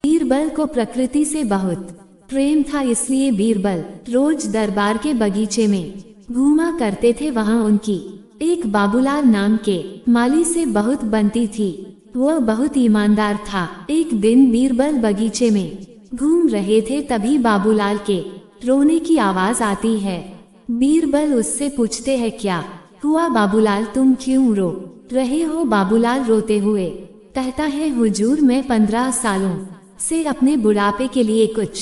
बीरबल को प्रकृति से बहुत प्रेम था, इसलिए बीरबल रोज दरबार के बगीचे में घूमा करते थे। वहाँ उनकी एक बाबूलाल नाम के माली से बहुत बनती थी। वह बहुत ईमानदार था। एक दिन बीरबल बगीचे में घूम रहे थे, तभी बाबूलाल के रोने की आवाज आती है। बीरबल उससे पूछते हैं, क्या हुआ बाबूलाल, तुम क्यों रो रहे हो? बाबूलाल रोते हुए कहता है, हुजूर मैं 15 सालों से अपने बुढ़ापे के लिए कुछ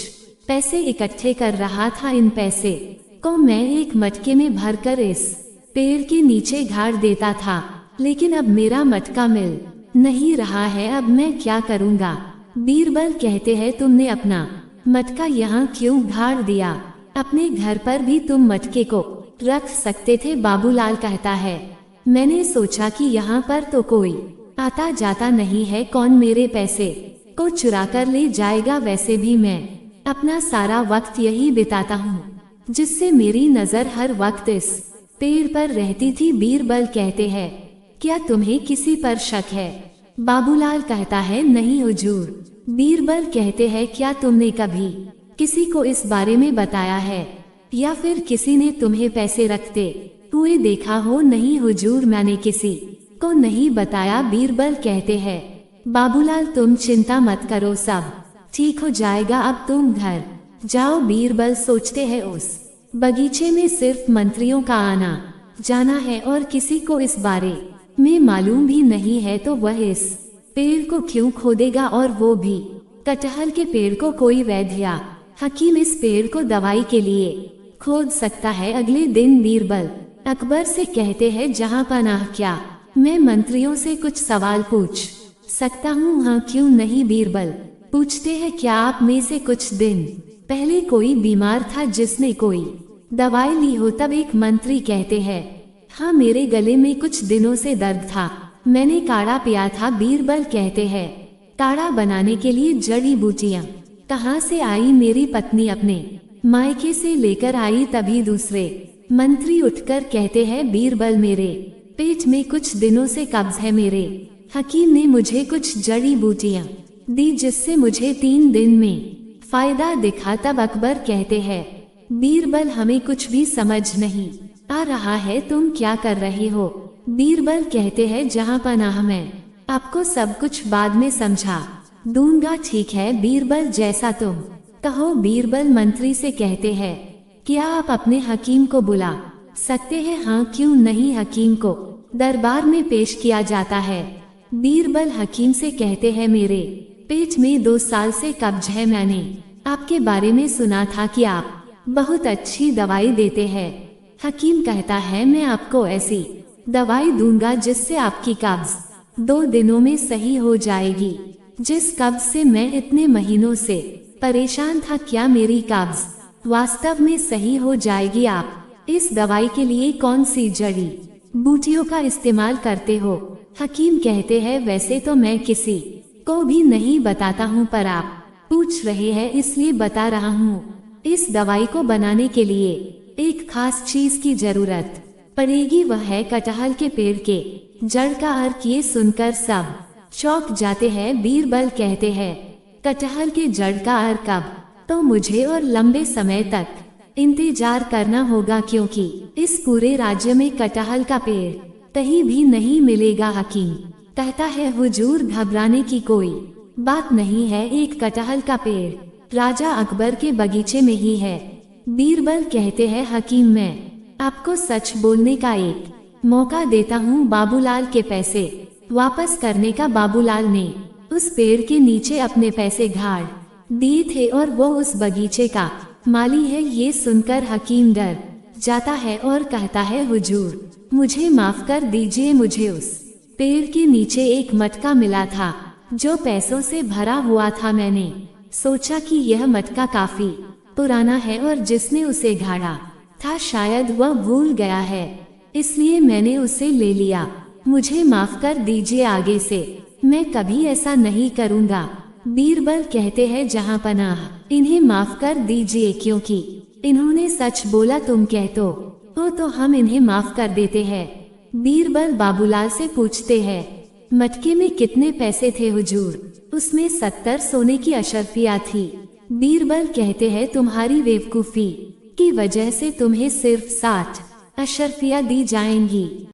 पैसे इकट्ठे कर रहा था। इन पैसे को मैं एक मटके में भरकर इस पेड़ के नीचे गाड़ देता था, लेकिन अब मेरा मटका मिल नहीं रहा है। अब मैं क्या करूँगा? बीरबल कहते हैं, तुमने अपना मटका यहाँ क्यों गाड़ दिया? अपने घर पर भी तुम मटके को रख सकते थे। बाबूलाल कहता है, मैंने सोचा कि यहाँ पर तो कोई आता जाता नहीं है, कौन मेरे पैसे को चुरा कर ले जाएगा? वैसे भी मैं अपना सारा वक्त यही बिताता हूँ, जिससे मेरी नजर हर वक्त इस पेड़ पर रहती थी। बीरबल कहते हैं, क्या तुम्हें किसी पर शक है? बाबूलाल कहता है, नहीं हुजूर। बीरबल कहते हैं, क्या तुमने कभी किसी को इस बारे में बताया है, या फिर किसी ने तुम्हें पैसे रखते हुए देखा हो? नहीं हुजूर, मैंने किसी को नहीं बताया। बीरबल कहते हैं, बाबूलाल तुम चिंता मत करो, सब ठीक हो जाएगा, अब तुम घर जाओ। बीरबल सोचते हैं, उस बगीचे में सिर्फ मंत्रियों का आना जाना है और किसी को इस बारे में मालूम भी नहीं है, तो वह इस पेड़ को क्यों खोदेगा? और वो भी कटहल के पेड़ को। कोई वैद्य या हकीम इस पेड़ को दवाई के लिए खोद सकता है। अगले दिन बीरबल अकबर से कहते हैं, जहाँ पनाह, क्या मैं मंत्रियों से कुछ सवाल पूछ सकता हूँ? हाँ, क्यों नहीं? बीरबल पूछते हैं, क्या आप में से कुछ दिन पहले कोई बीमार था जिसने कोई दवाई ली हो? तब एक मंत्री कहते हैं, हाँ, मेरे गले में कुछ दिनों से दर्द था, मैंने काढ़ा पिया था। बीरबल कहते हैं, काढ़ा बनाने के लिए जड़ी बूटियाँ कहाँ से आई? मेरी पत्नी अपने मायके से लेकर आई। तभी दूसरे मंत्री उठकर कहते हैं, बीरबल मेरे पेट में कुछ दिनों से कब्ज है, मेरे हकीम ने मुझे कुछ जड़ी बूटियाँ दी जिससे मुझे 3 दिन में फायदा दिखा। तब अकबर कहते हैं, बीरबल हमें कुछ भी समझ नहीं आ रहा है, तुम क्या कर रहे हो? बीरबल कहते हैं, जहाँ पनाह मैं आपको सब कुछ बाद में समझा दूंगा। ठीक है बीरबल, जैसा तुम कहो। बीरबल मंत्री से कहते हैं, क्या आप अपने हकीम को बुला सकते हैं? हाँ, क्यों नहीं? हकीम को दरबार में पेश किया जाता है। बीरबल हकीम से कहते हैं, मेरे पेट में 2 साल से कब्ज है, मैंने आपके बारे में सुना था कि आप बहुत अच्छी दवाई देते हैं। हकीम कहता है, मैं आपको ऐसी दवाई दूंगा जिससे आपकी कब्ज 2 दिनों में सही हो जाएगी, जिस कब्ज से मैं इतने महीनों से परेशान था। क्या मेरी कब्ज वास्तव में सही हो जाएगी? आप इस दवाई के लिए कौन सी जड़ी बूटियों का इस्तेमाल करते हो? हकीम कहते हैं, वैसे तो मैं किसी को भी नहीं बताता हूँ, पर आप पूछ रहे हैं इसलिए बता रहा हूँ। इस दवाई को बनाने के लिए एक खास चीज की जरूरत पड़ेगी, वह है कटहल के पेड़ के जड़ का अर्क। ये सुनकर सब चौंक जाते हैं। बीरबल कहते हैं, कटहल के जड़ का अर्क? अब तो मुझे और लंबे समय तक इंतजार करना होगा, क्योंकि इस पूरे राज्य में कटहल का पेड़ कहीं भी नहीं मिलेगा। हकीम कहता है, हुजूर घबराने की कोई बात नहीं है, एक कटहल का पेड़ राजा अकबर के बगीचे में ही है। बीरबल कहते हैं, हकीम मैं आपको सच बोलने का एक मौका देता हूँ। बाबूलाल के पैसे वापस करने का। बाबूलाल ने उस पेड़ के नीचे अपने पैसे गाड़ दिए थे और वो उस बगीचे का माली है। ये सुनकर हकीम डर जाता है और कहता है, हुजूर मुझे माफ कर दीजिए, मुझे उस पेड़ के नीचे एक मटका मिला था जो पैसों से भरा हुआ था। मैंने सोचा कि यह मटका काफी पुराना है और जिसने उसे गाड़ा था शायद वह भूल गया है, इसलिए मैंने उसे ले लिया। मुझे माफ कर दीजिए, आगे से मैं कभी ऐसा नहीं करूँगा। बीरबल कहते हैं, जहाँ पनाह, इन्हें माफ कर दीजिए, क्योंकि इन्होंने सच बोला। तुम कहते हो तो हम इन्हें माफ कर देते हैं। बीरबल बाबूलाल से पूछते हैं, मटके में कितने पैसे थे हुजूर? उसमें 70 सोने की अशर्फियाँ थी। बीरबल कहते हैं तुम्हारी बेवकूफ़ी की वजह से तुम्हें सिर्फ 60 अशर्फियाँ दी जाएंगी।